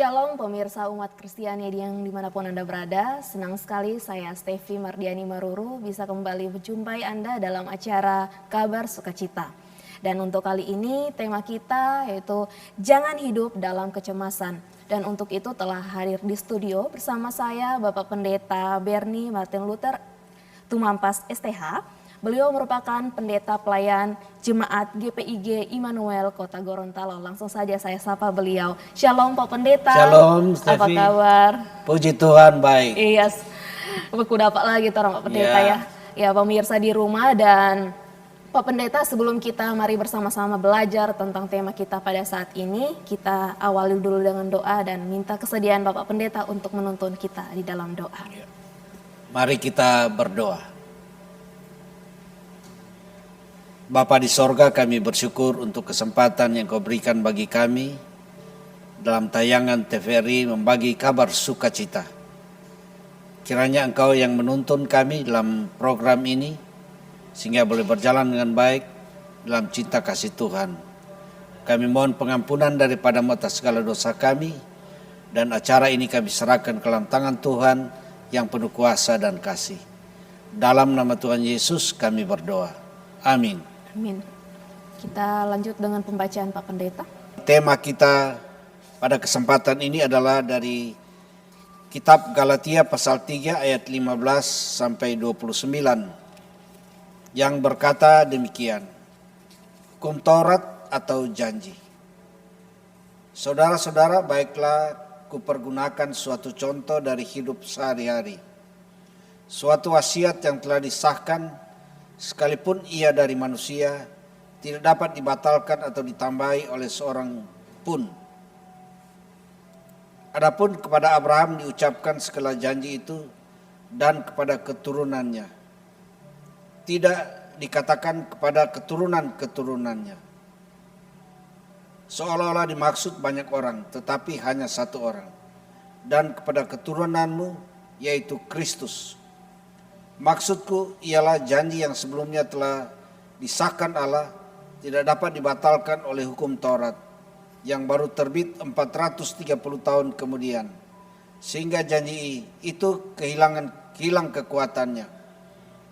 Shalom pemirsa umat Kristiani yang dimanapun Anda berada. Senang sekali saya Stevi Mardiani Maruru bisa kembali menjumpai Anda dalam acara Kabar Sukacita. Dan untuk kali ini tema kita yaitu jangan hidup dalam kecemasan. Dan untuk itu telah hadir di studio bersama saya Bapak Pendeta Bernie Martin Luther Tumampas STH. Beliau merupakan pendeta pelayan Jemaat GPIG Immanuel Kota Gorontalo. Langsung saja saya sapa beliau. Shalom Pak Pendeta. Shalom Stevi. Apa kabar? Puji Tuhan baik. Iya, aku dapat lagi orang Pak Pendeta ya. Ya pemirsa di rumah dan Pak Pendeta, sebelum kita mari bersama-sama belajar tentang tema kita pada saat ini, kita awali dulu dengan doa dan minta kesediaan Bapak Pendeta untuk menuntun kita di dalam doa. Mari kita berdoa. Bapa di sorga, kami bersyukur untuk kesempatan yang Kau berikan bagi kami dalam tayangan TVRI membagi kabar sukacita. Kiranya Engkau yang menuntun kami dalam program ini sehingga boleh berjalan dengan baik dalam cinta kasih Tuhan. Kami mohon pengampunan daripada atas segala dosa kami dan acara ini kami serahkan ke dalam tangan Tuhan yang penuh kuasa dan kasih. Dalam nama Tuhan Yesus kami berdoa. Amin. Amin. Kita lanjut dengan pembacaan Pak Pendeta. Tema kita pada kesempatan ini adalah dari kitab Galatia pasal 3 ayat 15 sampai 29 yang berkata demikian. Hukum Taurat atau janji. Saudara-saudara, baiklah kupergunakan suatu contoh dari hidup sehari-hari. Suatu wasiat yang telah disahkan sekalipun ia dari manusia, tidak dapat dibatalkan atau ditambahi oleh seorang pun. Adapun kepada Abraham diucapkan segala janji itu dan kepada keturunannya. Tidak dikatakan kepada keturunan-keturunannya. Seolah-olah dimaksud banyak orang, tetapi hanya satu orang. Dan kepada keturunanmu, yaitu Kristus. Maksudku ialah janji yang sebelumnya telah disahkan Allah tidak dapat dibatalkan oleh hukum Taurat yang baru terbit 430 tahun kemudian. Sehingga janji itu hilang kekuatannya.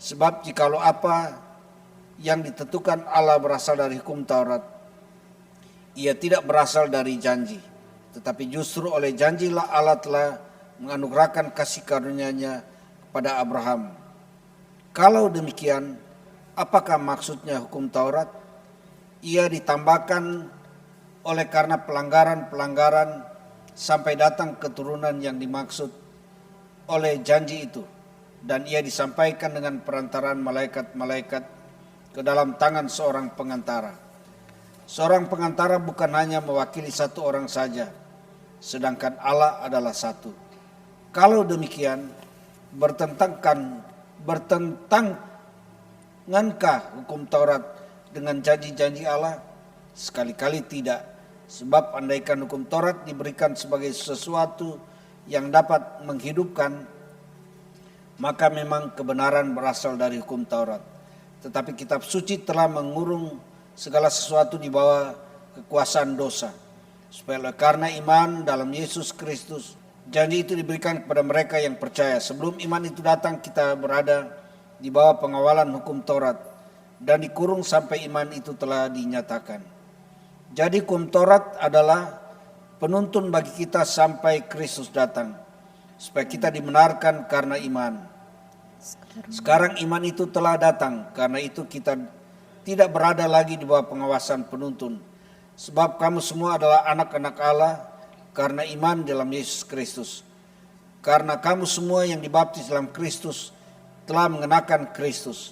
Sebab jikalau apa yang ditentukan Allah berasal dari hukum Taurat, ia tidak berasal dari janji. Tetapi justru oleh janjilah Allah telah menganugerahkan kasih karunia-Nya kepada Abraham. Kalau demikian, apakah maksudnya hukum Taurat? Ia ditambahkan oleh karena pelanggaran-pelanggaran sampai datang keturunan yang dimaksud oleh janji itu. Dan ia disampaikan dengan perantaraan malaikat-malaikat ke dalam tangan seorang pengantara. Seorang pengantara bukan hanya mewakili satu orang saja, sedangkan Allah adalah satu. Kalau demikian, bertentangankah hukum Taurat dengan janji-janji Allah? Sekali-kali tidak. Sebab andaikan hukum Taurat diberikan sebagai sesuatu yang dapat menghidupkan, maka memang kebenaran berasal dari hukum Taurat. Tetapi kitab suci telah mengurung segala sesuatu di bawah kekuasaan dosa. Supaya karena iman dalam Yesus Kristus, janji itu diberikan kepada mereka yang percaya. Sebelum iman itu datang, kita berada di bawah pengawalan hukum Taurat dan dikurung sampai iman itu telah dinyatakan. Jadi hukum Taurat adalah penuntun bagi kita sampai Kristus datang, supaya kita dibenarkan karena iman. Sekarang iman itu telah datang, karena itu kita tidak berada lagi di bawah pengawasan penuntun. Sebab kamu semua adalah anak-anak Allah karena iman dalam Yesus Kristus. Karena kamu semua yang dibaptis dalam Kristus telah mengenakan Kristus.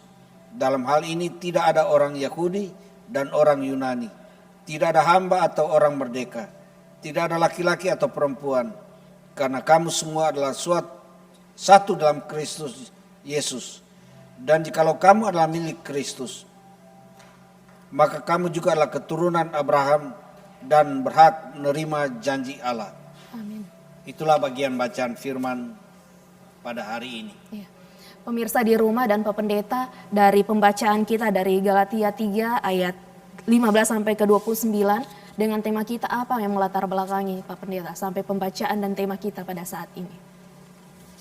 Dalam hal ini tidak ada orang Yahudi dan orang Yunani. Tidak ada hamba atau orang merdeka. Tidak ada laki-laki atau perempuan. Karena kamu semua adalah satu dalam Kristus Yesus. Dan jikalau kamu adalah milik Kristus, maka kamu juga adalah keturunan Abraham dan berhak menerima janji Allah. Amin. Itulah bagian bacaan firman pada hari ini. Ya. Pemirsa di rumah dan Pak Pendeta, dari pembacaan kita dari Galatia 3 ayat 15 sampai ke 29 dengan tema kita apa yang melatar belakangi Pak Pendeta sampai pembacaan dan tema kita pada saat ini?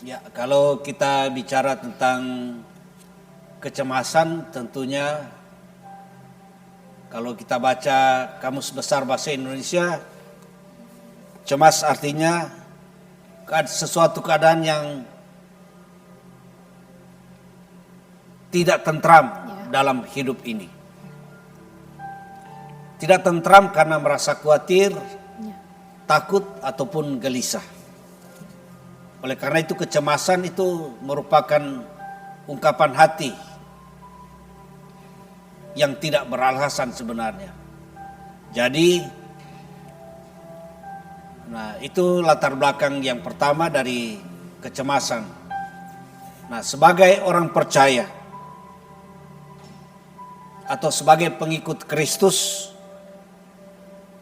Ya, kalau kita bicara tentang kecemasan, tentunya kalau kita baca Kamus Besar Bahasa Indonesia, cemas artinya sesuatu keadaan yang tidak tentram dalam hidup ini. Tidak tentram karena merasa khawatir, takut ataupun gelisah. Oleh karena itu kecemasan itu merupakan ungkapan hati yang tidak beralasan sebenarnya. Jadi, itu latar belakang yang pertama dari kecemasan. Nah, sebagai orang percaya atau sebagai pengikut Kristus,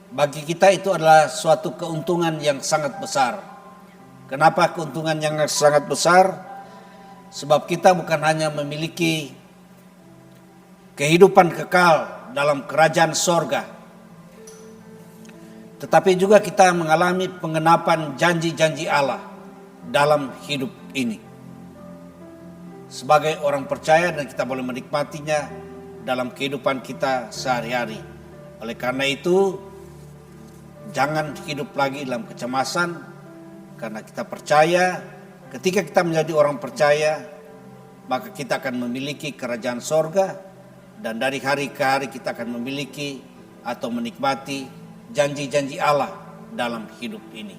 bagi kita itu adalah suatu keuntungan yang sangat besar. Kenapa keuntungan yang sangat besar? Sebab kita bukan hanya memiliki kehidupan kekal dalam kerajaan sorga, tetapi juga kita mengalami pengenapan janji-janji Allah dalam hidup ini. Sebagai orang percaya dan kita boleh menikmatinya dalam kehidupan kita sehari-hari. Oleh karena itu, jangan hidup lagi dalam kecemasan, karena kita percaya ketika kita menjadi orang percaya, maka kita akan memiliki kerajaan sorga, dan dari hari ke hari kita akan memiliki atau menikmati janji-janji Allah dalam hidup ini.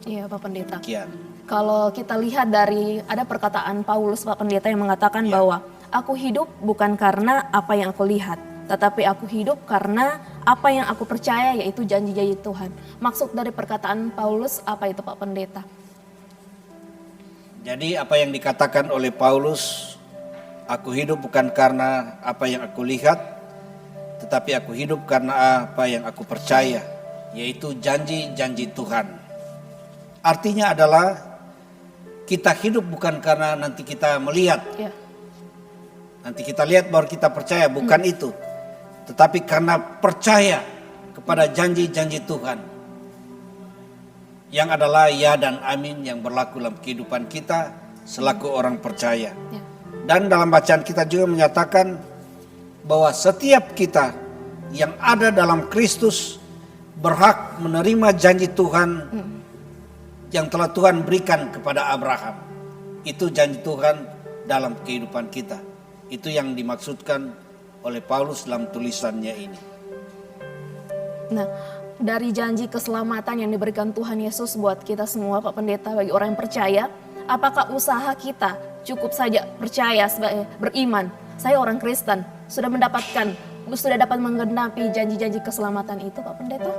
Iya Pak Pendeta. Sekian. Kalau kita lihat dari ada perkataan Paulus Pak Pendeta yang mengatakan bahwa aku hidup bukan karena apa yang aku lihat, tetapi aku hidup karena apa yang aku percaya, yaitu janji-janji Tuhan. Maksud dari perkataan Paulus apa itu Pak Pendeta? Jadi apa yang dikatakan oleh Paulus, aku hidup bukan karena apa yang aku lihat, tetapi aku hidup karena apa yang aku percaya, yaitu janji-janji Tuhan. Artinya adalah kita hidup bukan karena nanti kita melihat, nanti kita lihat baru kita percaya, bukan itu. Tetapi karena percaya kepada janji-janji Tuhan yang adalah ya dan amin yang berlaku dalam kehidupan kita selaku orang percaya. Dan dalam bacaan kita juga menyatakan bahwa setiap kita yang ada dalam Kristus berhak menerima janji Tuhan yang telah Tuhan berikan kepada Abraham. Itu janji Tuhan dalam kehidupan kita. Itu yang dimaksudkan oleh Paulus dalam tulisannya ini. Nah, dari janji keselamatan yang diberikan Tuhan Yesus buat kita semua Pak Pendeta, bagi orang yang percaya, apakah usaha kita cukup saja percaya sebagai beriman, saya orang Kristen, sudah dapat menggenapi janji-janji keselamatan itu Pak Pendeta?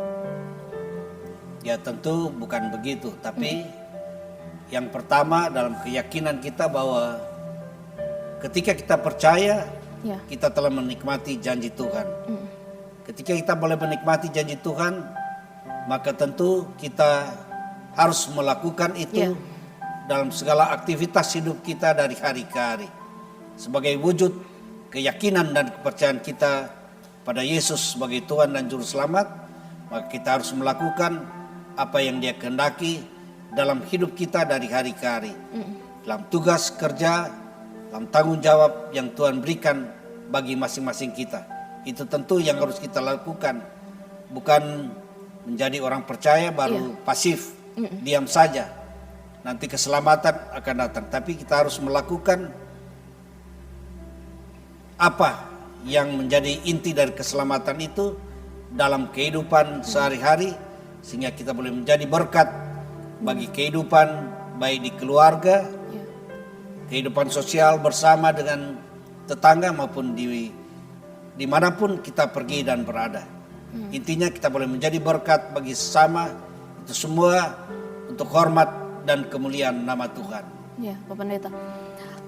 Ya tentu bukan begitu, tapi yang pertama dalam keyakinan kita bahwa ketika kita percaya, kita telah menikmati janji Tuhan. Ketika kita boleh menikmati janji Tuhan, maka tentu kita harus melakukan itu dalam segala aktivitas hidup kita dari hari ke hari. Sebagai wujud keyakinan dan kepercayaan kita pada Yesus sebagai Tuhan dan Juru Selamat, maka kita harus melakukan apa yang Dia kehendaki dalam hidup kita dari hari ke hari. Dalam tugas kerja, dalam tanggung jawab yang Tuhan berikan bagi masing-masing kita. Itu tentu yang harus kita lakukan. Bukan menjadi orang percaya baru pasif, diam saja. Nanti keselamatan akan datang. Tapi kita harus melakukan apa yang menjadi inti dari keselamatan itu dalam kehidupan sehari-hari, sehingga kita boleh menjadi berkat bagi kehidupan baik di keluarga, kehidupan sosial bersama dengan tetangga maupun dimanapun kita pergi dan berada. Intinya kita boleh menjadi berkat bagi sesama, itu semua untuk hormat dan kemuliaan nama Tuhan. Ya, Pak Pendeta.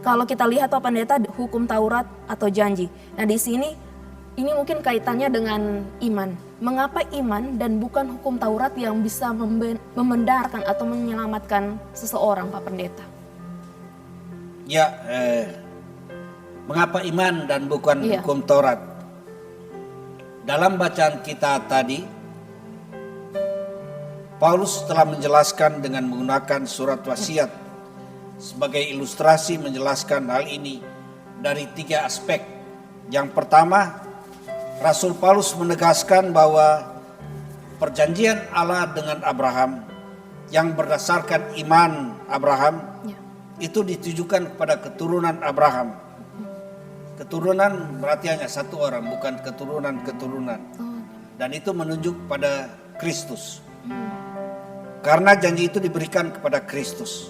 Kalau kita lihat Pak Pendeta, hukum Taurat atau janji. Nah di sini ini mungkin kaitannya dengan iman. Mengapa iman dan bukan hukum Taurat yang bisa membenarkan atau menyelamatkan seseorang Pak Pendeta? Ya, mengapa iman dan bukan hukum Taurat? Dalam bacaan kita tadi, Paulus telah menjelaskan dengan menggunakan surat wasiat sebagai ilustrasi menjelaskan hal ini dari 3 aspek. Yang pertama, Rasul Paulus menegaskan bahwa perjanjian Allah dengan Abraham yang berdasarkan iman Abraham itu ditujukan kepada keturunan Abraham. Keturunan berarti hanya satu orang, bukan keturunan-keturunan. Dan itu menunjuk pada Kristus. Karena janji itu diberikan kepada Kristus,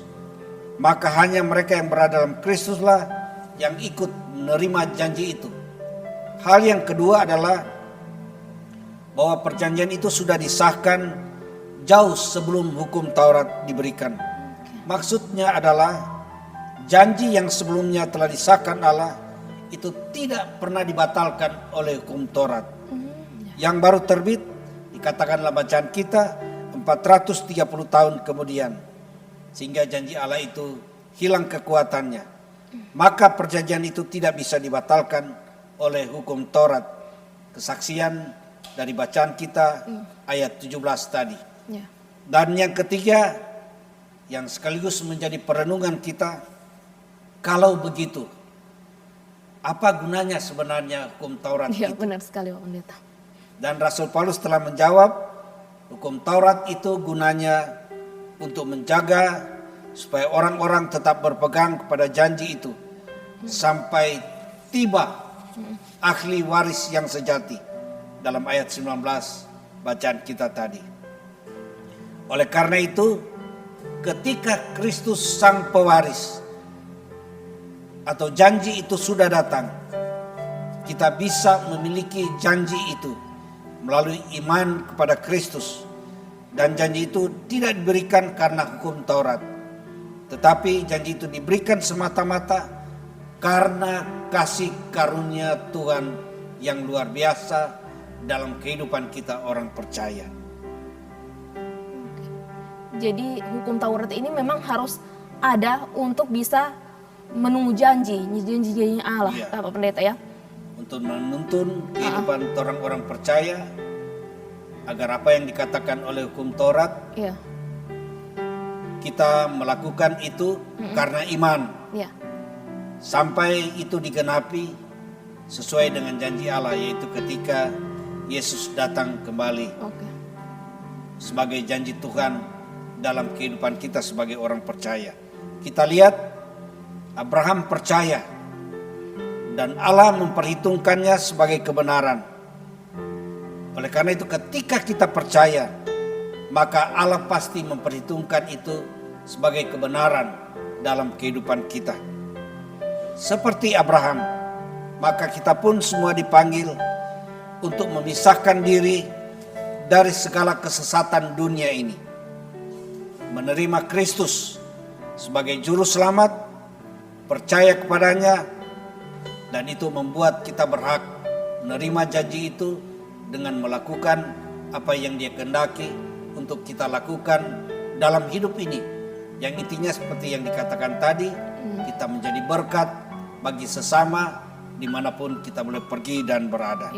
maka hanya mereka yang berada dalam Kristuslah yang ikut menerima janji itu. Hal yang kedua adalah bahwa perjanjian itu sudah disahkan jauh sebelum hukum Taurat diberikan. Maksudnya adalah janji yang sebelumnya telah disahkan Allah itu tidak pernah dibatalkan oleh hukum Taurat. Yang baru terbit, dikatakanlah bacaan kita, 430 tahun kemudian, sehingga janji Allah itu hilang kekuatannya. Maka perjanjian itu tidak bisa dibatalkan oleh hukum Taurat. Kesaksian dari bacaan kita ayat 17 tadi. Dan yang ketiga, yang sekaligus menjadi perenungan kita, kalau begitu, apa gunanya sebenarnya hukum Taurat itu? Benar sekali Pak Pendeta. Dan Rasul Paulus telah menjawab, hukum Taurat itu gunanya untuk menjaga supaya orang-orang tetap berpegang kepada janji itu sampai tiba ahli waris yang sejati dalam ayat 19 bacaan kita tadi. Oleh karena itu, ketika Kristus sang pewaris atau janji itu sudah datang, kita bisa memiliki janji itu melalui iman kepada Kristus. Dan janji itu tidak diberikan karena hukum Taurat, tetapi janji itu diberikan semata-mata karena kasih karunia Tuhan yang luar biasa dalam kehidupan kita orang percaya. Jadi hukum Taurat ini memang harus ada untuk bisa menunggu janji Allah, Pak Pendeta ya. Untuk menuntun kehidupan orang-orang percaya agar apa yang dikatakan oleh hukum Taurat kita melakukan itu karena iman sampai itu digenapi sesuai dengan janji Allah, yaitu ketika Yesus datang kembali sebagai janji Tuhan dalam kehidupan kita sebagai orang percaya. Kita lihat Abraham percaya dan Allah memperhitungkannya sebagai kebenaran. Oleh karena itu ketika kita percaya, maka Allah pasti memperhitungkan itu sebagai kebenaran dalam kehidupan kita. Seperti Abraham, maka kita pun semua dipanggil untuk memisahkan diri dari segala kesesatan dunia ini. Menerima Kristus sebagai juru selamat, percaya kepadanya, dan itu membuat kita berhak menerima janji itu dengan melakukan apa yang Dia kehendaki untuk kita lakukan dalam hidup ini. Yang intinya seperti yang dikatakan tadi, kita menjadi berkat bagi sesama dimanapun kita boleh pergi dan berada.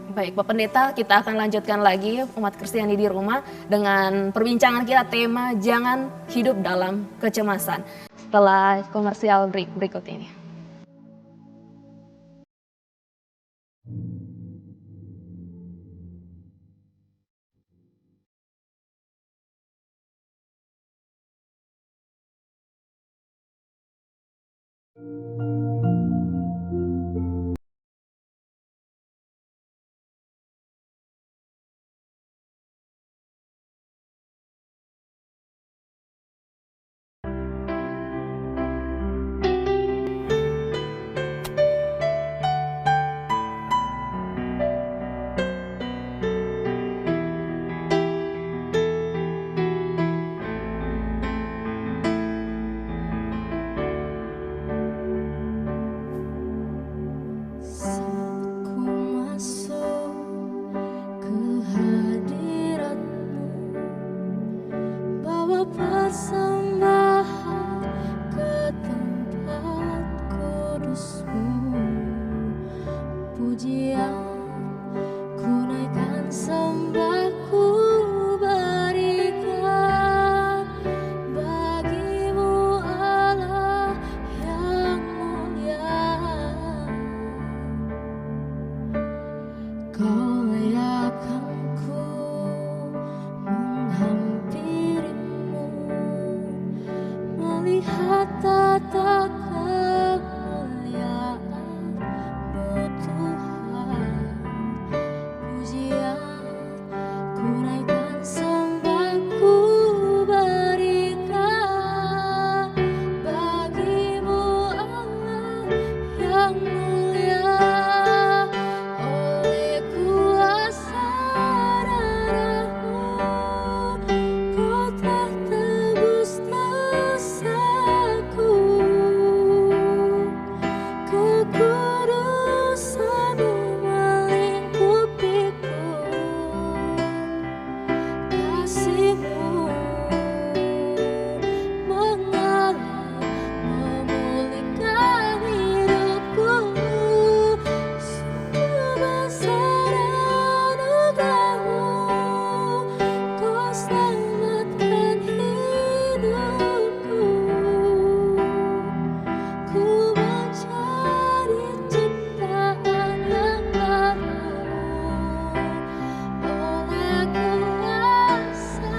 Baik Pak Pendeta, kita akan lanjutkan lagi umat Kristiani di rumah dengan perbincangan kita tema jangan hidup dalam kecemasan setelah komersial break berikut ini. melihat tata kemuliaan-Mu Tuhan. Pujian ku naikkan, sembah ku berikan bagi-Mu Allah yang mulia. Oleh kuasa darah-Mu Kau telah tebus dosaku. Kekudusan-Mu melingkupiku. Kasih-Mu mengalir memulihkan hidupku. Sungguh besar anugerah-Mu, Kau selamatkan hidupku. Ku mencari ciptaan yang baru oleh kuasa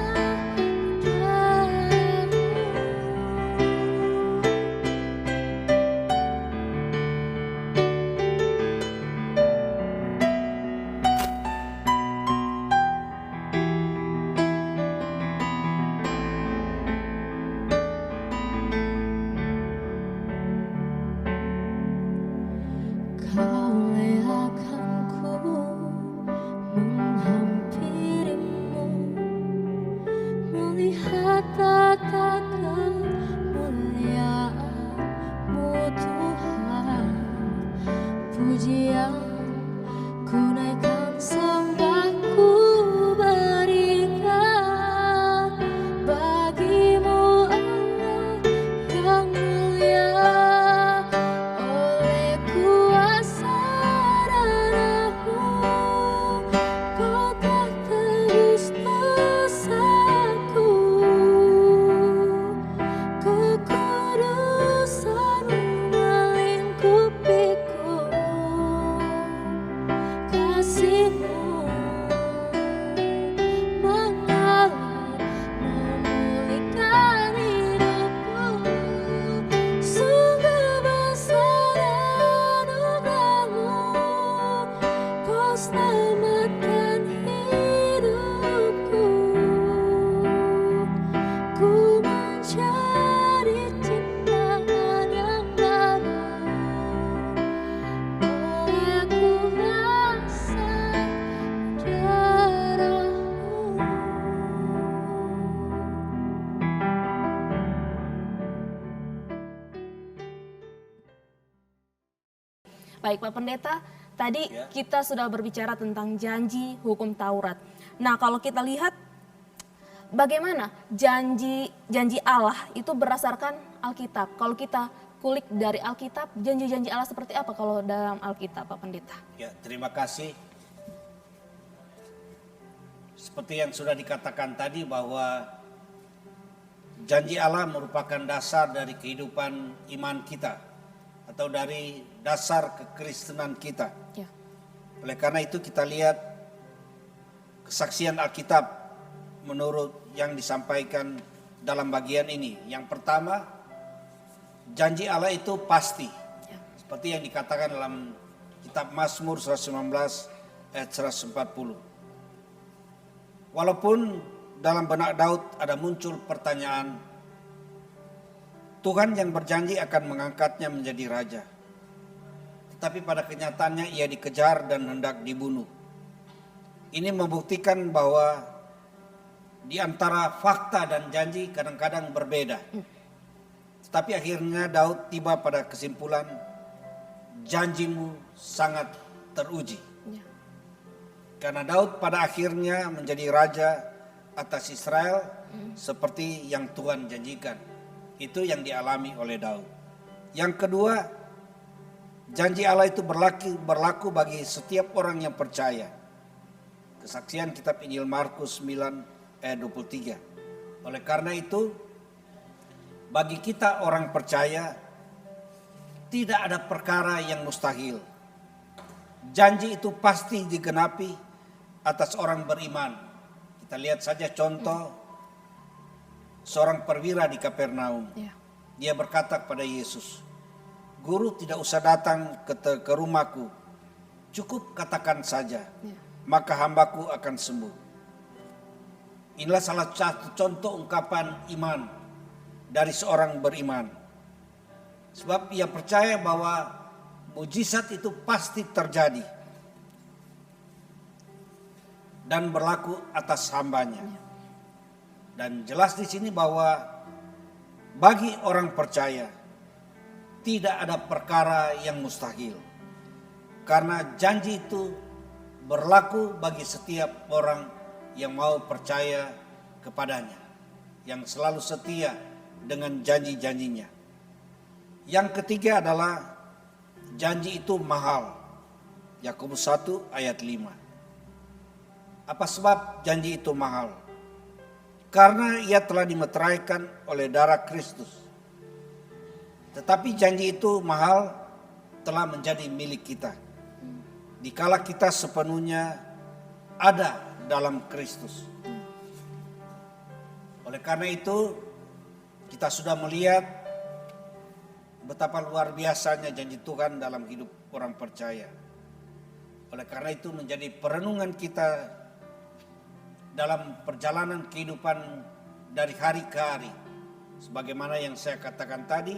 Kau leakanku menghampiri-Mu, melihat tata kemuliaan-Mu Tuhan. Pujian ku naikkan, sembah ku berikan bagi-Mu Allah yang mulia. Oleh kuasa darah-Mu Kau telah tebus dosaku. Kekudusan-Mu melingkupiku. Kasih-Mu mengalir memulihkan hidupku. Sungguh besar anugerah-Mu, Kau selamatkan hidupku. Ku mencari ciptaan yang baru oleh kuasa darah-Mu. Baik Pak Pendeta, tadi Ya. kita sudah berbicara tentang janji hukum Taurat. Nah kalau kita lihat bagaimana janji Allah itu berdasarkan Alkitab. Kalau kita kulik dari Alkitab, janji-janji Allah seperti apa kalau dalam Alkitab Pak Pendeta? Ya, terima kasih. Seperti yang sudah dikatakan tadi bahwa janji Allah merupakan dasar dari kehidupan iman kita atau dari dasar kekristenan kita. Ya. Oleh karena itu kita lihat kesaksian Alkitab menurut yang disampaikan dalam bagian ini. Yang pertama, janji Allah itu pasti. Ya. Seperti yang dikatakan dalam kitab Mazmur 119 ayat 140. Walaupun dalam benak Daud ada muncul pertanyaan, Tuhan yang berjanji akan mengangkatnya menjadi raja. Tetapi pada kenyataannya ia dikejar dan hendak dibunuh. Ini membuktikan bahwa di antara fakta dan janji kadang-kadang berbeda. Tetapi akhirnya Daud tiba pada kesimpulan, janjimu sangat teruji. Ya. Karena Daud pada akhirnya menjadi raja atas Israel seperti yang Tuhan janjikan. Itu yang dialami oleh Daud. Yang kedua, janji Allah itu berlaku bagi setiap orang yang percaya. Kesaksian kitab Injil Markus 9 ayat 23. Oleh karena itu, bagi kita orang percaya, tidak ada perkara yang mustahil. Janji itu pasti digenapi atas orang beriman. Kita lihat saja contoh seorang perwira di Kapernaum. Ya. Dia berkata kepada Yesus, "Guru, tidak usah datang ke rumahku. Cukup katakan saja, maka hambaku akan sembuh." Inilah salah satu contoh ungkapan iman dari seorang beriman. Sebab ia percaya bahwa mujizat itu pasti terjadi dan berlaku atas hambanya. Dan jelas di sini bahwa bagi orang percaya tidak ada perkara yang mustahil. Karena janji itu berlaku bagi setiap orang yang mau percaya kepadanya, yang selalu setia dengan janji-janjinya. Yang ketiga adalah janji itu mahal. Yakobus 1 ayat 5. Apa sebab janji itu mahal? Karena ia telah dimeteraikan oleh darah Kristus. Tetapi janji itu mahal telah menjadi milik kita dikala kita sepenuhnya ada dalam Kristus. Oleh karena itu kita sudah melihat betapa luar biasanya janji Tuhan dalam hidup orang percaya. Oleh karena itu menjadi perenungan kita dalam perjalanan kehidupan dari hari ke hari. Sebagaimana yang saya katakan tadi,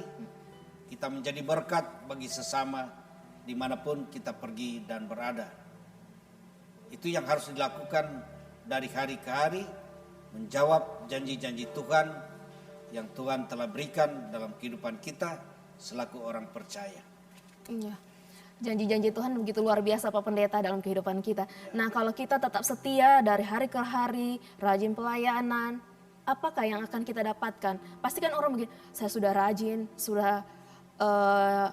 kita menjadi berkat bagi sesama dimanapun kita pergi dan berada. Itu yang harus dilakukan dari hari ke hari, menjawab janji-janji Tuhan yang Tuhan telah berikan dalam kehidupan kita selaku orang percaya. Iya. Janji-janji Tuhan begitu luar biasa Pak Pendeta dalam kehidupan kita. Nah, kalau kita tetap setia dari hari ke hari, rajin pelayanan, apakah yang akan kita dapatkan? Pasti kan orang begini, saya sudah rajin, sudah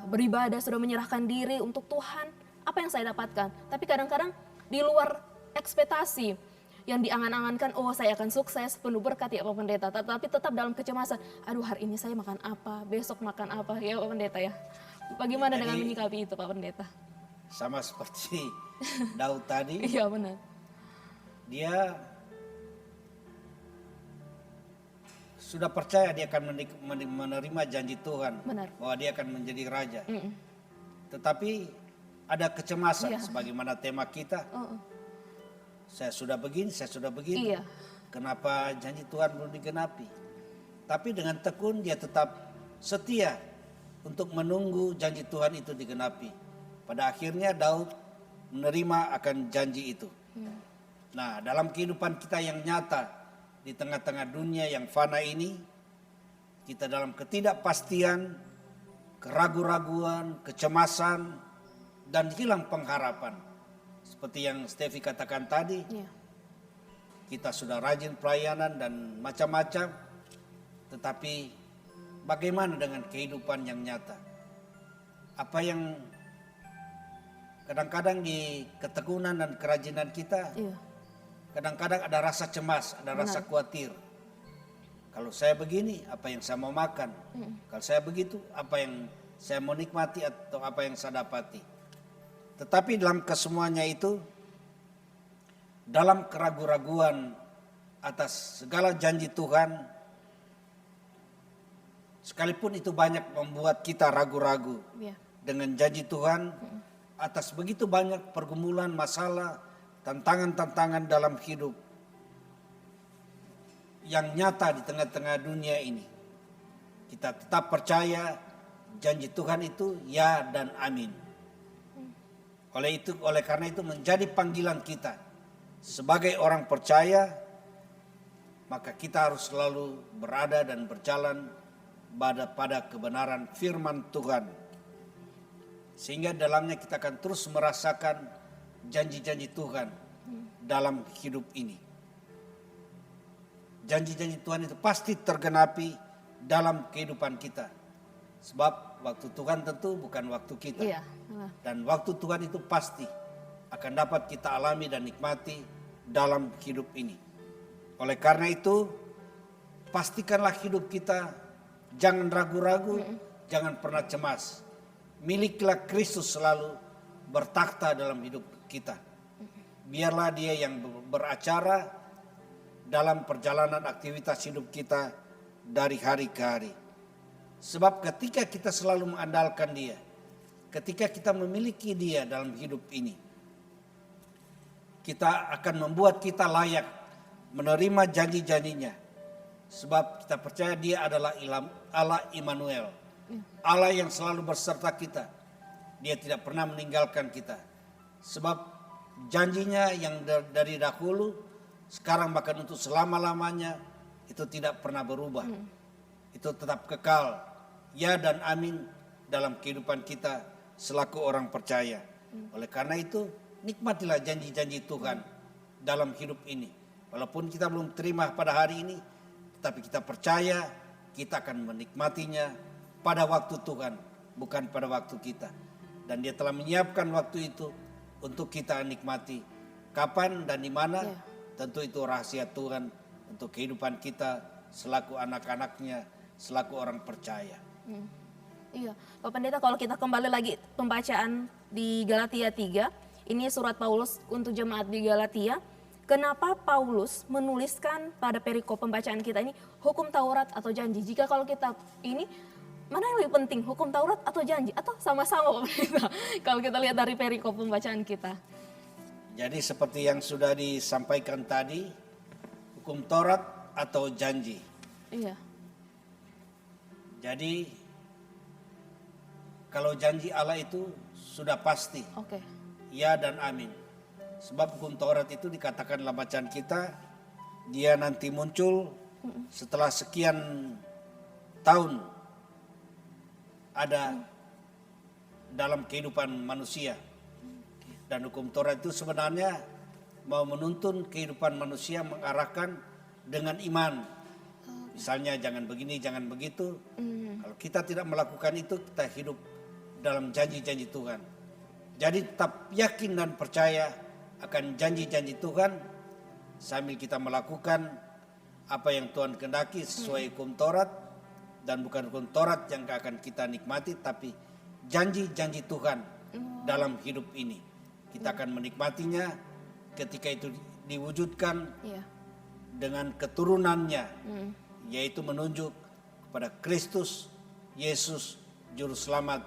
beribadah, sudah menyerahkan diri untuk Tuhan. Apa yang saya dapatkan? Tapi kadang-kadang di luar ekspektasi. Yang diangan-angankan, oh saya akan sukses, penuh berkat ya Pak Pendeta. Tapi tetap dalam kecemasan, aduh hari ini saya makan apa, besok makan apa ya Pak Pendeta ya. Bagaimana Jadi, dengan menyikapi itu Pak Pendeta? Sama seperti Daud tadi, Iya benar. dia sudah percaya dia akan menerima janji Tuhan. Benar. Bahwa dia akan menjadi raja. Tetapi ada kecemasan Iya. sebagaimana tema kita. Saya sudah begini, saya sudah begitu. Iya. Kenapa janji Tuhan belum digenapi? Tapi dengan tekun dia tetap setia untuk menunggu janji Tuhan itu digenapi. Pada akhirnya Daud menerima akan janji itu. Nah, dalam kehidupan kita yang nyata di tengah-tengah dunia yang fana ini, kita dalam ketidakpastian, keraguan-raguan, kecemasan, dan hilang pengharapan. Seperti yang Stevi katakan tadi, kita sudah rajin pelayanan dan macam-macam, tetapi bagaimana dengan kehidupan yang nyata? Apa yang kadang-kadang di ketekunan dan kerajinan kita, kadang-kadang ada rasa cemas, ada rasa khawatir. Kalau saya begini, apa yang saya mau makan? Kalau saya begitu, apa yang saya mau nikmati atau apa yang saya dapati? Tetapi dalam kesemuanya itu, dalam keraguan-raguan atas segala janji Tuhan, sekalipun itu banyak membuat kita ragu-ragu dengan janji Tuhan, atas begitu banyak pergumulan, masalah, tantangan-tantangan dalam hidup yang nyata di tengah-tengah dunia ini, kita tetap percaya janji Tuhan itu ya dan amin. Oleh karena itu menjadi panggilan kita sebagai orang percaya, maka kita harus selalu berada dan berjalan pada kebenaran firman Tuhan. Sehingga dalamnya kita akan terus merasakan janji-janji Tuhan dalam hidup ini. Janji-janji Tuhan itu pasti tergenapi dalam kehidupan kita. Sebab waktu Tuhan tentu bukan waktu kita. Dan waktu Tuhan itu pasti akan dapat kita alami dan nikmati dalam hidup ini. Oleh karena itu, pastikanlah hidup kita jangan ragu-ragu, jangan pernah cemas. Milikilah Kristus selalu bertakhta dalam hidup kita. Biarlah dia yang beracara dalam perjalanan aktivitas hidup kita dari hari ke hari. Sebab ketika kita selalu mengandalkan Dia, ketika kita memiliki Dia dalam hidup ini, kita akan membuat kita layak menerima janji-janjinya. Sebab kita percaya Dia adalah Allah Immanuel, Allah yang selalu berserta kita. Dia tidak pernah meninggalkan kita. Sebab janjinya yang dari dahulu, sekarang bahkan untuk selama-lamanya, itu tidak pernah berubah. Itu tetap kekal, ya dan amin dalam kehidupan kita selaku orang percaya. Oleh karena itu, nikmatilah janji-janji Tuhan dalam hidup ini. Walaupun kita belum terima pada hari ini, tetapi kita percaya kita akan menikmatinya pada waktu Tuhan, bukan pada waktu kita. Dan Dia telah menyiapkan waktu itu untuk kita nikmati. Kapan dan di mana, tentu itu rahasia Tuhan untuk kehidupan kita selaku anak-anaknya, selaku orang percaya. Iya, Pak Pendeta, kalau kita kembali lagi pembacaan di Galatia 3, ini surat Paulus untuk jemaat di Galatia. Kenapa Paulus menuliskan pada perikop pembacaan kita ini hukum Taurat atau janji? Jika kalau kita ini, mana yang lebih penting, hukum Taurat atau janji? Atau sama-sama Pak Pendeta, kalau kita lihat dari perikop pembacaan kita? Jadi seperti yang sudah disampaikan tadi, hukum Taurat atau janji. Iya. Jadi kalau janji Allah itu sudah pasti, Oke. ya dan amin. Sebab hukum Taurat itu dikatakan dalam bacaan kita, dia nanti muncul setelah sekian tahun ada dalam kehidupan manusia. Dan hukum Taurat itu sebenarnya mau menuntun kehidupan manusia, mengarahkan dengan iman. Misalnya jangan begini, jangan begitu. Kalau kita tidak melakukan itu, kita hidup dalam janji-janji Tuhan. Jadi tetap yakin dan percaya akan janji-janji Tuhan sambil kita melakukan apa yang Tuhan kehendaki sesuai hukum Taurat. Dan bukan hukum Taurat yang akan kita nikmati, tapi janji-janji Tuhan dalam hidup ini. Kita akan menikmatinya ketika itu diwujudkan dengan keturunannya, yaitu menunjuk kepada Kristus Yesus Juru Selamat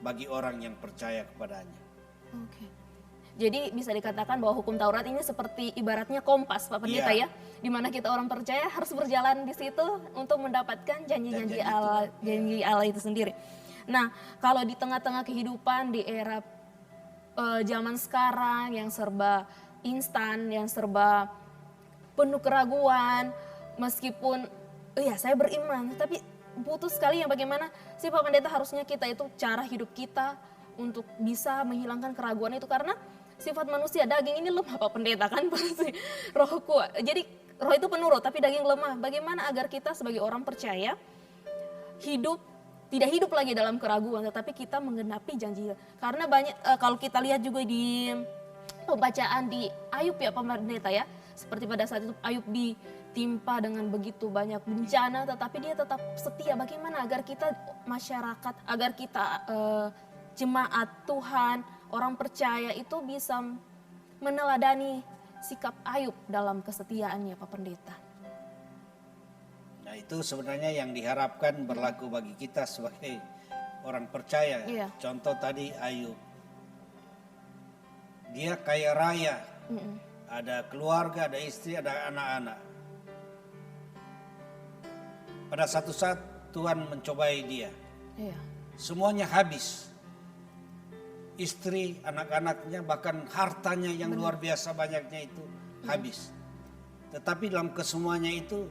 bagi orang yang percaya kepadanya. Oke. Jadi bisa dikatakan bahwa hukum Taurat ini seperti ibaratnya kompas Pak Pendeta ya, di mana kita orang percaya harus berjalan di situ untuk mendapatkan janji-janji Allah, janji Allah itu sendiri. Nah, kalau di tengah-tengah kehidupan di era zaman sekarang yang serba instan, yang serba penuh keraguan, meskipun ya saya beriman, tapi butuh sekali yang bagaimana sih Pak Pendeta harusnya kita itu cara hidup kita untuk bisa menghilangkan keraguan itu, karena sifat manusia daging ini lemah Pak Pendeta kan pasti roh kuat. Jadi roh itu penurut tapi daging lemah. Bagaimana agar kita sebagai orang percaya tidak hidup lagi dalam keraguan, tetapi kita menggenapi janji. Karena banyak kalau kita lihat juga di pembacaan di Ayub ya Pak Pendeta ya, seperti pada saat itu Ayub ditimpa dengan begitu banyak bencana, tetapi dia tetap setia. Bagaimana agar kita masyarakat, agar kita jemaat Tuhan, orang percaya itu bisa meneladani sikap Ayub dalam kesetiaannya Pak Pendeta. Nah itu sebenarnya yang diharapkan berlaku bagi kita sebagai orang percaya. Iya. Contoh tadi Ayub, dia kaya raya, ada keluarga, ada istri, ada anak-anak. Pada satu saat Tuhan mencobai dia, semuanya habis. Istri, anak-anaknya, bahkan hartanya yang luar biasa banyaknya itu habis. Tetapi dalam kesemuanya itu,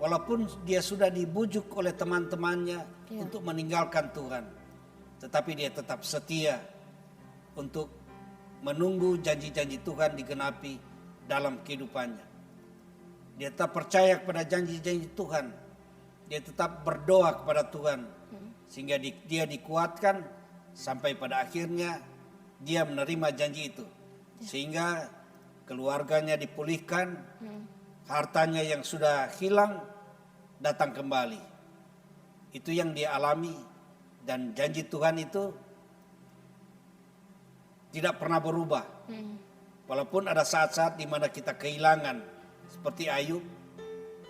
walaupun dia sudah dibujuk oleh teman-temannya untuk meninggalkan Tuhan, tetapi dia tetap setia untuk menunggu janji-janji Tuhan digenapi dalam kehidupannya. Dia tetap percaya kepada janji-janji Tuhan. Dia tetap berdoa kepada Tuhan sehingga dia dikuatkan sampai pada akhirnya dia menerima janji itu. Sehingga keluarganya dipulihkan, hartanya yang sudah hilang datang kembali. Itu yang dia alami, dan janji Tuhan itu tidak pernah berubah. Walaupun ada saat-saat di mana kita kehilangan seperti Ayub,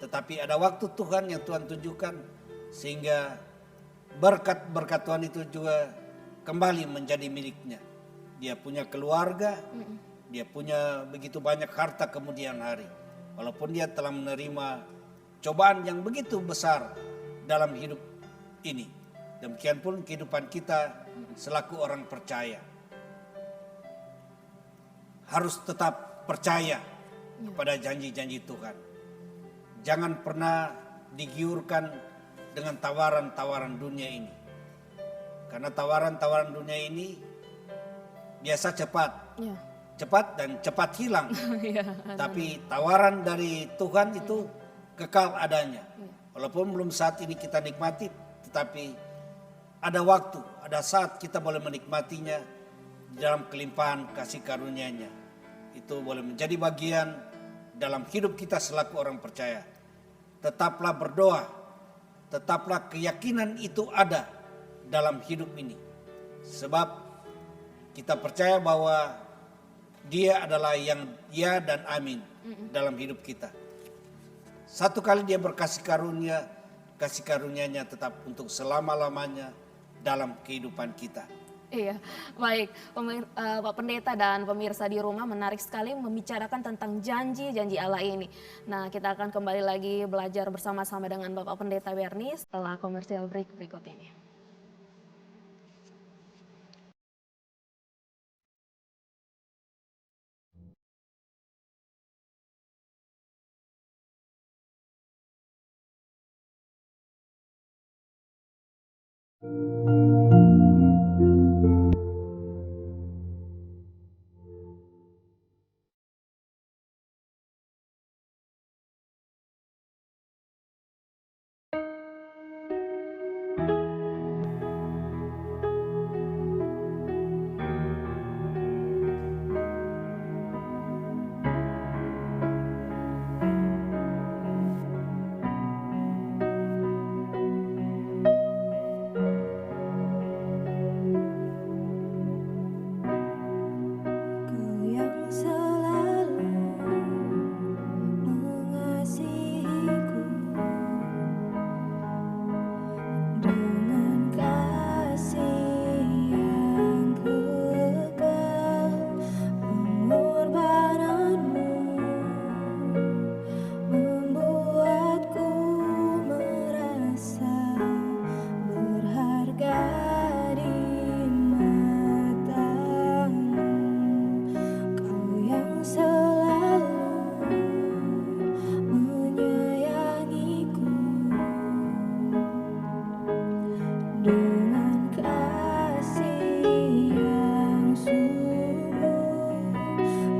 tetapi ada waktu Tuhan yang Tuhan tunjukkan sehingga berkat-berkat Tuhan itu juga kembali menjadi miliknya. Dia punya keluarga, dia punya begitu banyak harta kemudian hari. Walaupun dia telah menerima cobaan yang begitu besar dalam hidup ini. Demikian pun kehidupan kita selaku orang percaya. Harus tetap percaya kepada janji-janji Tuhan. Jangan pernah digiurkan dengan tawaran-tawaran dunia ini. Karena tawaran-tawaran dunia ini biasa cepat. Ya. Cepat dan cepat hilang. Ya. Tapi tawaran dari Tuhan itu kekal adanya. Walaupun belum saat ini kita nikmati, tetapi ada waktu, ada saat kita boleh menikmatinya di dalam kelimpahan kasih karunia-Nya. Itu boleh menjadi bagian dalam hidup kita selaku orang percaya. Tetaplah berdoa, tetaplah keyakinan itu ada dalam hidup ini. Sebab kita percaya bahwa Dia adalah yang ya dan amin dalam hidup kita. Satu kali Dia berkasih karunia, kasih karunia-Nya tetap untuk selama-lamanya dalam kehidupan kita. Iya, baik Pak Pendeta dan pemirsa di rumah, menarik sekali membicarakan tentang janji-janji Allah ini. Nah, kita akan kembali lagi belajar bersama-sama dengan Bapak Pendeta Bernis setelah komersial break berikut ini. Kau yang selalu mengasihiku dengan kasih yang kekal, pengorbananmu membuatku merasa berharga di matamu. Kau yang selalu menyayangiku dengan kasih yang sungguh,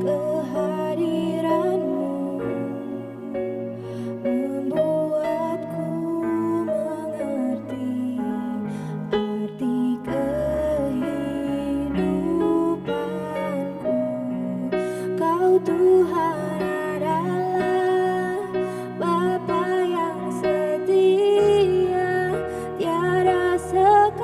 kehadiranmu membuatku mengerti arti kehidupanku. Kau Tuhan adalah Bapa yang setia, tiada sekali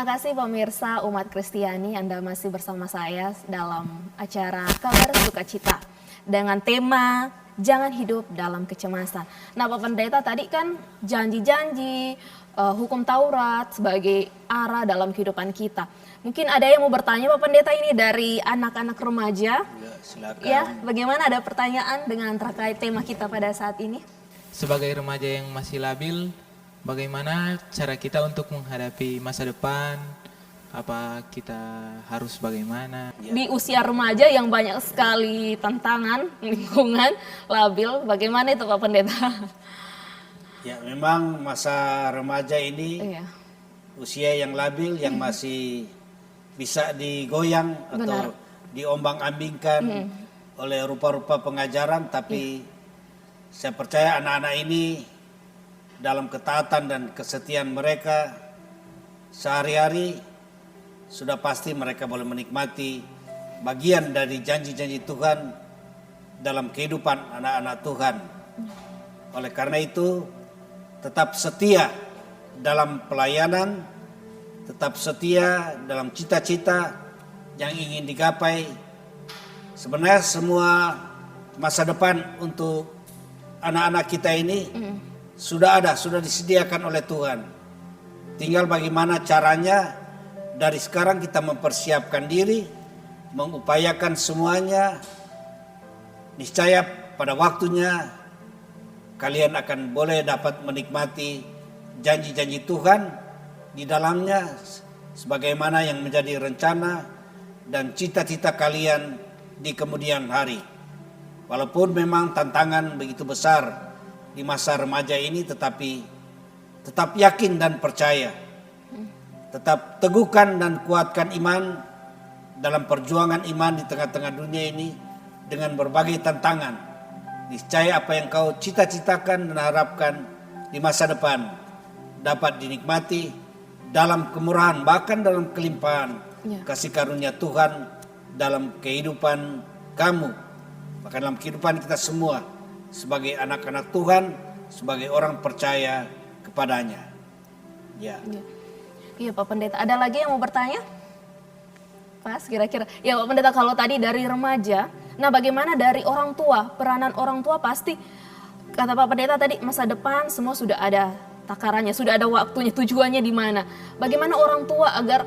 Terima kasih pemirsa umat Kristiani, Anda masih bersama saya dalam acara Kabar Sukacita dengan tema Jangan Hidup Dalam Kecemasan. Nah Pak Pendeta tadi kan janji-janji hukum Taurat sebagai arah dalam kehidupan kita. Mungkin ada yang mau bertanya Pak Pendeta ini dari anak-anak remaja. Ya, silakan. Ya, bagaimana ada pertanyaan dengan terkait tema kita pada saat ini? Sebagai remaja yang masih labil, bagaimana cara kita untuk menghadapi masa depan? Apa kita harus bagaimana? Di usia remaja yang banyak sekali tantangan, lingkungan, labil, bagaimana itu Pak Pendeta? Ya, memang masa remaja ini Iya, usia yang labil, yang masih bisa digoyang atau diombang-ambingkan oleh rupa-rupa pengajaran, tapi saya percaya anak-anak ini dalam ketaatan dan kesetiaan mereka sehari-hari sudah pasti mereka boleh menikmati bagian dari janji-janji Tuhan dalam kehidupan anak-anak Tuhan. Oleh karena itu, tetap setia dalam pelayanan, tetap setia dalam cita-cita yang ingin digapai. Sebenarnya semua masa depan untuk anak-anak kita ini sudah disediakan oleh Tuhan. Tinggal bagaimana caranya dari sekarang kita mempersiapkan diri, mengupayakan semuanya. Niscaya pada waktunya kalian akan boleh dapat menikmati janji-janji Tuhan di dalamnya sebagaimana yang menjadi rencana dan cita-cita kalian di kemudian hari. Walaupun memang tantangan begitu besar di masa remaja ini, tetapi tetap yakin dan percaya. Tetap teguhkan dan kuatkan iman dalam perjuangan iman di tengah-tengah dunia ini dengan berbagai tantangan. Niscaya apa yang kau cita-citakan dan harapkan di masa depan dapat dinikmati dalam kemurahan, bahkan dalam kelimpahan kasih karunia Tuhan dalam kehidupan kamu. Bahkan dalam kehidupan kita semua sebagai anak-anak Tuhan, sebagai orang percaya kepadanya. Ya. Iya Pak Pendeta, ada lagi yang mau bertanya? Pas kira-kira. Ya Pak Pendeta, kalau tadi dari remaja, nah bagaimana dari orang tua? Peranan orang tua pasti, kata Pak Pendeta tadi, masa depan semua sudah ada takarannya, sudah ada waktunya, tujuannya di mana. Bagaimana orang tua agar,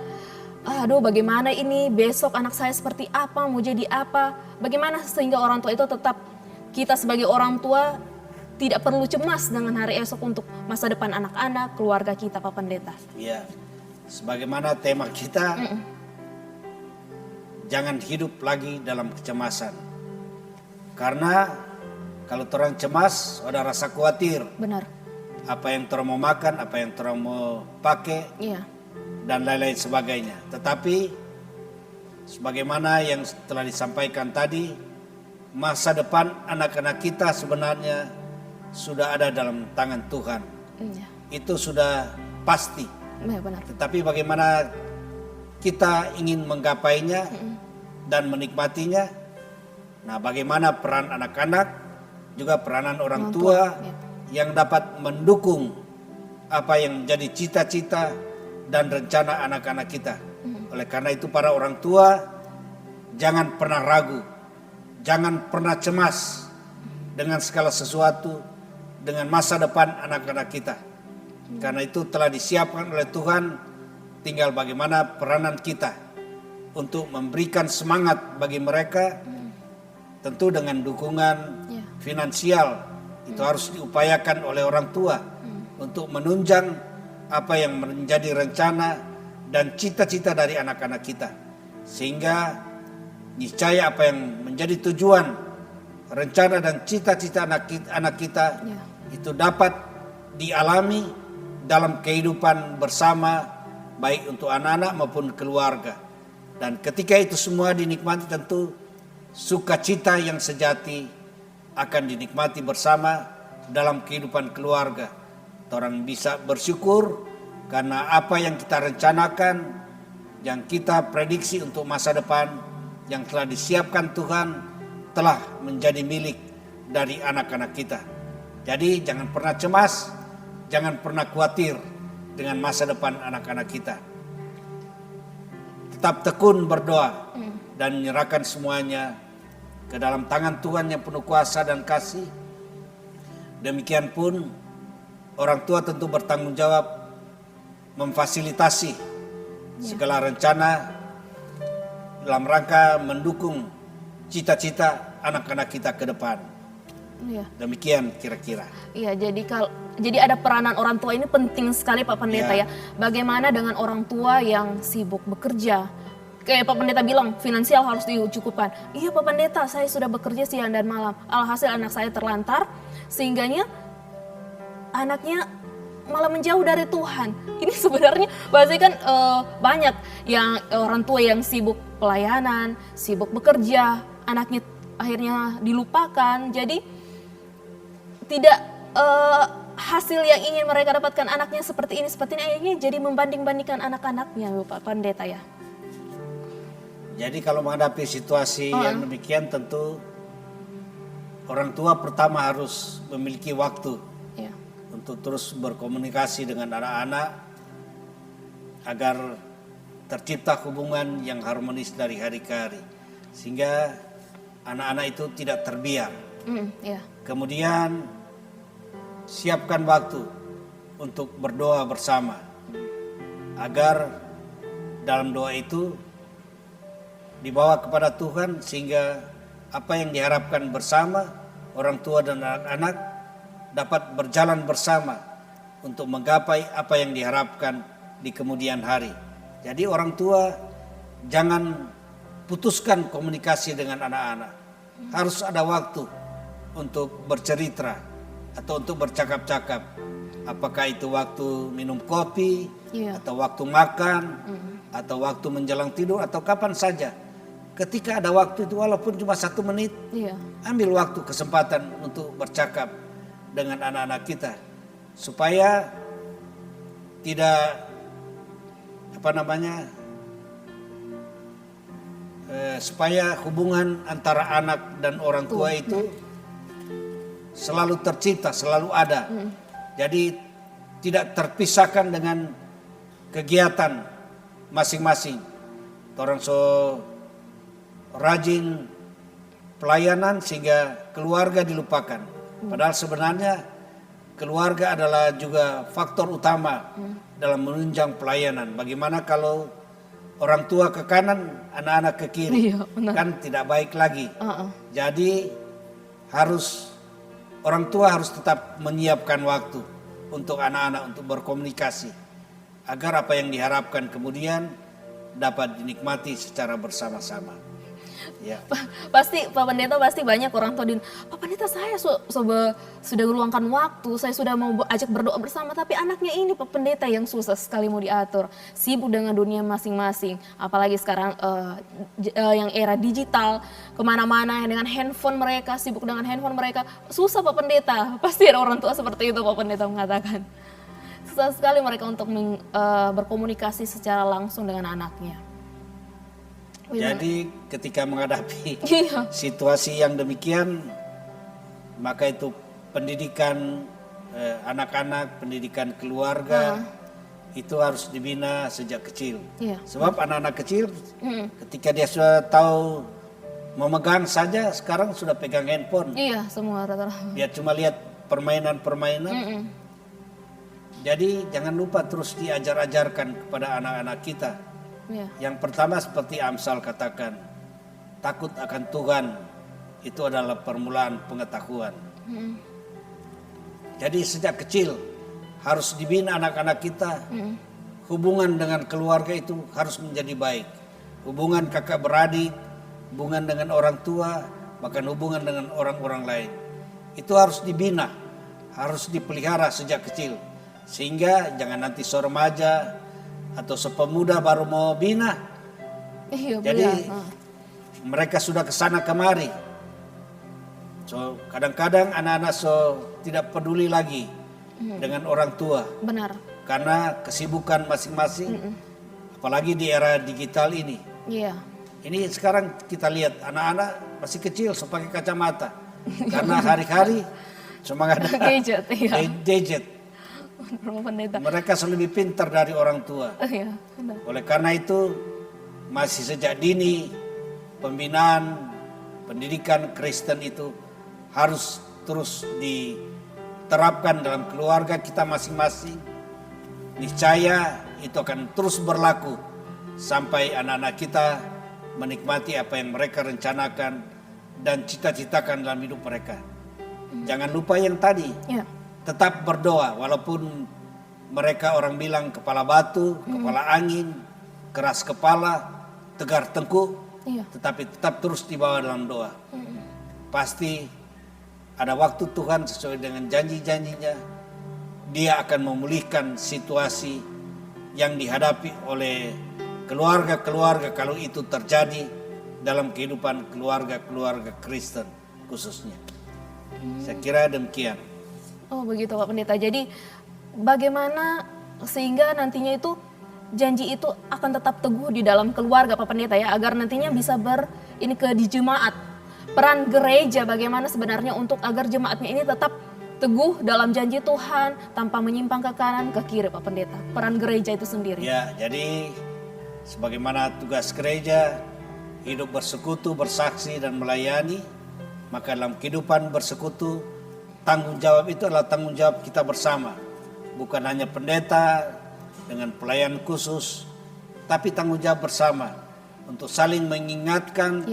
aduh bagaimana ini besok anak saya seperti apa, mau jadi apa. Bagaimana sehingga orang tua itu tetap, kita sebagai orang tua tidak perlu cemas dengan hari esok untuk masa depan anak-anak, keluarga kita Pak Pendeta. Ya, sebagaimana tema kita, jangan hidup lagi dalam kecemasan. Karena kalau orang cemas, ada rasa khawatir. Benar. Apa yang orang mau makan, apa yang orang mau pakai, dan lain-lain sebagainya. Tetapi sebagaimana yang telah disampaikan tadi, masa depan anak-anak kita sebenarnya sudah ada dalam tangan Tuhan. Itu sudah pasti. Benar. Tetapi bagaimana kita ingin menggapainya dan menikmatinya. Nah, bagaimana peran anak-anak, juga peranan orang tua yang dapat mendukung apa yang menjadi cita-cita dan rencana anak-anak kita. Oleh karena itu para orang tua jangan pernah ragu, jangan pernah cemas dengan segala sesuatu, dengan masa depan anak-anak kita. Karena itu telah disiapkan oleh Tuhan, tinggal bagaimana peranan kita untuk memberikan semangat bagi mereka, tentu dengan dukungan finansial. Itu harus diupayakan oleh orang tua untuk menunjang apa yang menjadi rencana dan cita-cita dari anak-anak kita. Sehingga niscaya apa yang menjadi tujuan, rencana dan cita-cita anak kita itu dapat dialami dalam kehidupan bersama, baik untuk anak-anak maupun keluarga. Dan ketika itu semua dinikmati, tentu sukacita yang sejati akan dinikmati bersama dalam kehidupan keluarga. Orang bisa bersyukur karena apa yang kita rencanakan, yang kita prediksi untuk masa depan yang telah disiapkan Tuhan telah menjadi milik dari anak-anak kita. Jadi jangan pernah cemas, jangan pernah khawatir dengan masa depan anak-anak kita. tetap tekun berdoa dan menyerahkan semuanya ke dalam tangan Tuhan yang penuh kuasa dan kasih. Demikian pun orang tua tentu bertanggung jawab memfasilitasi segala rencana dalam rangka mendukung cita-cita anak-anak kita ke depan. Iya. Demikian kira-kira. Iya, jadi ada peranan orang tua ini penting sekali Pak Pendeta Ya. ya. Bagaimana dengan orang tua yang sibuk bekerja? Kayak Pak Pendeta bilang, finansial harus dicukupkan. Iya Pak Pendeta, saya sudah bekerja siang dan malam. Alhasil anak saya terlantar, sehingganya anaknya malah menjauh dari Tuhan. Ini sebenarnya pasti kan banyak yang orang tua yang sibuk pelayanan, sibuk bekerja, anaknya akhirnya dilupakan. Jadi tidak hasil yang ingin mereka dapatkan anaknya seperti ini akhirnya jadi membanding-bandingkan anak-anaknya Pak Pendeta ya. Jadi kalau menghadapi situasi yang demikian tentu orang tua pertama harus memiliki waktu Iya. untuk terus berkomunikasi dengan anak-anak agar tercipta hubungan yang harmonis dari hari ke hari sehingga anak-anak itu tidak terbiar. Iya. Kemudian siapkan waktu untuk berdoa bersama agar dalam doa itu dibawa kepada Tuhan sehingga apa yang diharapkan bersama orang tua dan anak-anak dapat berjalan bersama untuk menggapai apa yang diharapkan di kemudian hari. Jadi orang tua jangan putuskan komunikasi dengan anak-anak. Harus ada waktu untuk bercerita atau untuk bercakap-cakap. Apakah itu waktu minum kopi, Iya. atau waktu makan, atau waktu menjelang tidur, atau kapan saja. Ketika ada waktu itu walaupun cuma 1 menit, Iya. ambil waktu kesempatan untuk bercakap dengan anak-anak kita. Supaya tidak supaya hubungan antara anak dan orang tua itu selalu tercipta, selalu ada. Jadi tidak terpisahkan dengan kegiatan masing-masing. Orang so rajin pelayanan sehingga keluarga dilupakan. Padahal sebenarnya keluarga adalah juga faktor utama dalam menunjang pelayanan. Bagaimana kalau orang tua ke kanan, anak-anak ke kiri, Iya, benar. kan tidak baik lagi. Uh-uh. Jadi orang tua harus tetap menyiapkan waktu untuk anak-anak untuk berkomunikasi agar apa yang diharapkan kemudian dapat dinikmati secara bersama-sama. Ya. Pasti Pak Pendeta pasti banyak orang tua Pak Pendeta saya sudah meluangkan waktu, saya sudah mau ajak berdoa bersama, tapi anaknya ini Pak Pendeta yang susah sekali mau diatur, sibuk dengan dunia masing-masing, apalagi sekarang yang era digital, kemana-mana dengan handphone mereka, sibuk dengan handphone mereka, susah Pak Pendeta, pasti ada orang tua seperti itu Pak Pendeta mengatakan. Susah sekali mereka untuk berkomunikasi secara langsung dengan anaknya. Jadi ketika menghadapi Iya. situasi yang demikian, maka itu pendidikan anak-anak, pendidikan keluarga itu harus dibina sejak kecil. Iya. Sebab anak-anak kecil ketika dia sudah tahu memegang saja, sekarang sudah pegang handphone. Iya, semua rata-rata. Dia cuma lihat permainan-permainan. Jadi jangan lupa terus diajar-ajarkan kepada anak-anak kita. Iya. Yang pertama seperti Amsal katakan, takut akan Tuhan itu adalah permulaan pengetahuan. Jadi sejak kecil harus dibina anak-anak kita. Hubungan dengan keluarga itu harus menjadi baik. Hubungan kakak beradik, hubungan dengan orang tua, bahkan hubungan dengan orang-orang lain. Itu harus dibina, harus dipelihara sejak kecil. Sehingga jangan nanti remaja atau sepemuda baru mau bina. Iya, Jadi benar. mereka sudah kesana kemari. So kadang-kadang anak-anak tidak peduli lagi dengan orang tua Benar. karena kesibukan masing-masing. Apalagi di era digital ini. Iya. Ini sekarang kita lihat anak-anak masih kecil so pakai kacamata karena hari-hari cuma ada Gadget, iya. gadget. Rumah Pendeta. Mereka lebih pintar dari orang tua. Iya, benar. Oleh karena itu, masih sejak dini pembinaan pendidikan Kristen itu harus terus diterapkan dalam keluarga kita masing-masing. Niscaya itu akan terus berlaku sampai anak-anak kita menikmati apa yang mereka rencanakan dan cita-citakan dalam hidup mereka. Jangan lupa yang tadi, tetap berdoa walaupun mereka orang bilang kepala batu, kepala angin, keras kepala, tegar tengkuk, tetapi tetap terus dibawa dalam doa. Pasti ada waktu Tuhan sesuai dengan janji-janjinya, Dia akan memulihkan situasi yang dihadapi oleh keluarga-keluarga kalau itu terjadi dalam kehidupan keluarga-keluarga Kristen khususnya. Saya kira demikian. Oh begitu Pak Pendeta. Jadi bagaimana sehingga nantinya itu janji itu akan tetap teguh di dalam keluarga Pak Pendeta ya, agar nantinya bisa di jemaat. Peran gereja bagaimana sebenarnya untuk agar jemaatnya ini tetap teguh dalam janji Tuhan tanpa menyimpang ke kanan ke kiri Pak Pendeta. Peran gereja itu sendiri. Ya, jadi sebagaimana tugas gereja hidup bersekutu, bersaksi dan melayani, maka dalam kehidupan bersekutu tanggung jawab itu adalah tanggung jawab kita bersama. Bukan hanya pendeta dengan pelayan khusus, tapi tanggung jawab bersama untuk saling mengingatkan,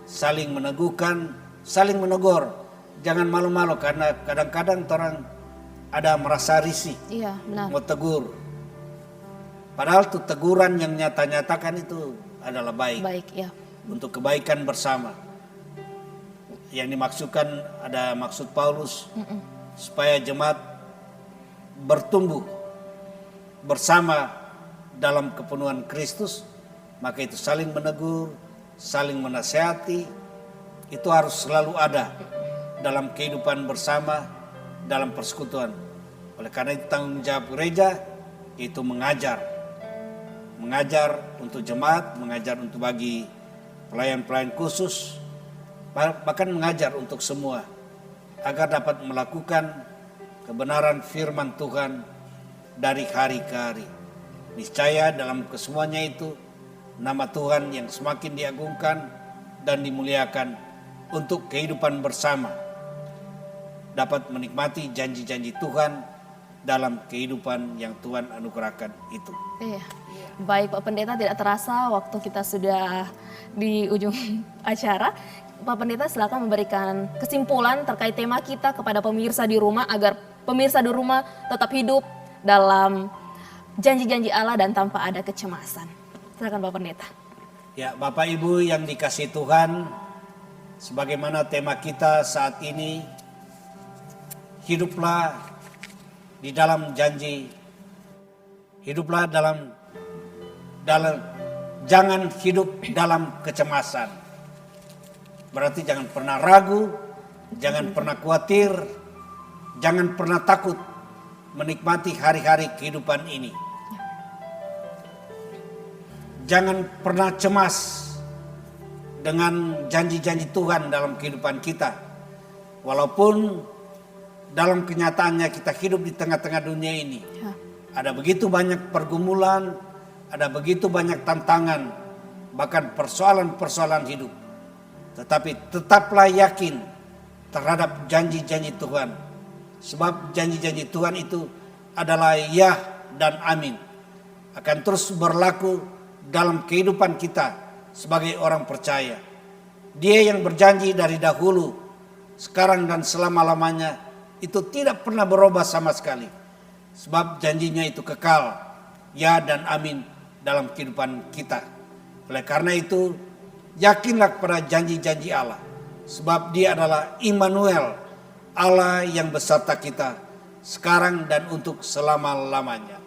saling meneguhkan, saling menegur. Jangan malu-malu karena kadang-kadang orang ada merasa risih, mau tegur. Padahal itu teguran yang nyata-nyatakan itu adalah baik, untuk kebaikan bersama. Yang dimaksudkan ada maksud Paulus supaya jemaat bertumbuh bersama dalam kepenuhan Kristus, maka itu saling menegur, saling menasihati, itu harus selalu ada dalam kehidupan bersama, dalam persekutuan. Oleh karena itu tanggung jawab gereja itu mengajar untuk jemaat, mengajar untuk bagi pelayan-pelayan khusus, bahkan mengajar untuk semua agar dapat melakukan kebenaran firman Tuhan dari hari ke hari. Niscaya dalam kesemuanya itu nama Tuhan yang semakin diagungkan dan dimuliakan untuk kehidupan bersama, dapat menikmati janji-janji Tuhan dalam kehidupan yang Tuhan anugerahkan itu. Baik Pak Pendeta, tidak terasa waktu kita sudah di ujung acara. Pak Pendeta silakan memberikan kesimpulan terkait tema kita kepada pemirsa di rumah agar pemirsa di rumah tetap hidup dalam janji-janji Allah dan tanpa ada kecemasan. Silakan Pak Pendeta. Ya, Bapak Ibu yang dikasihi Tuhan, sebagaimana tema kita saat ini, hiduplah di dalam janji, hiduplah dalam jangan hidup dalam kecemasan. Berarti jangan pernah ragu, jangan pernah khawatir, jangan pernah takut menikmati hari-hari kehidupan ini. Jangan pernah cemas dengan janji-janji Tuhan dalam kehidupan kita. Walaupun dalam kenyataannya kita hidup di tengah-tengah dunia ini. Ada begitu banyak pergumulan, ada begitu banyak tantangan, bahkan persoalan-persoalan hidup. Tetapi tetaplah yakin terhadap janji-janji Tuhan. Sebab janji-janji Tuhan itu adalah ya dan amin. Akan terus berlaku dalam kehidupan kita sebagai orang percaya. Dia yang berjanji dari dahulu, sekarang dan selama-lamanya, itu tidak pernah berubah sama sekali. Sebab janjinya itu kekal, ya dan amin dalam kehidupan kita. Oleh karena itu, yakinlah kepada janji-janji Allah. Sebab Dia adalah Immanuel, Allah yang beserta kita sekarang dan untuk selama-lamanya.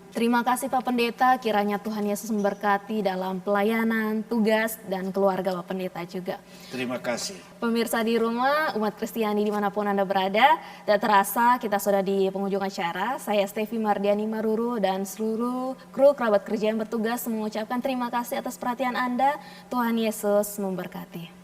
Terima kasih Pak Pendeta, kiranya Tuhan Yesus memberkati dalam pelayanan, tugas, dan keluarga Pak Pendeta juga. Terima kasih. Pemirsa di rumah, umat Kristiani dimanapun Anda berada, tidak terasa kita sudah di penghujung acara. Saya Stefi Mardiani Maruru dan seluruh kru kerabat kerja yang bertugas mengucapkan terima kasih atas perhatian Anda. Tuhan Yesus memberkati.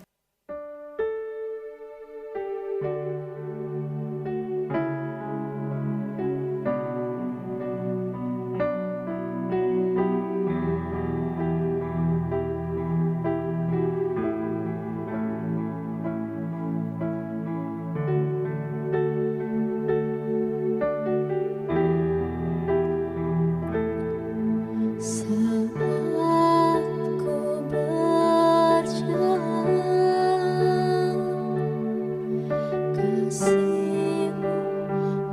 kasih-Mu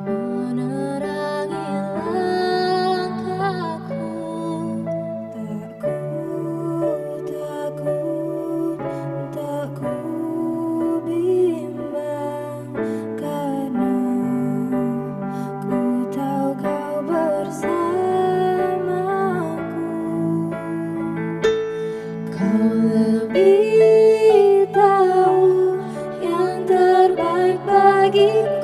menerangi langkahku. Tak ku bimbang, karena ku tahu Kau bersamaku. Kau lebih tahu yang terbaik bagiku.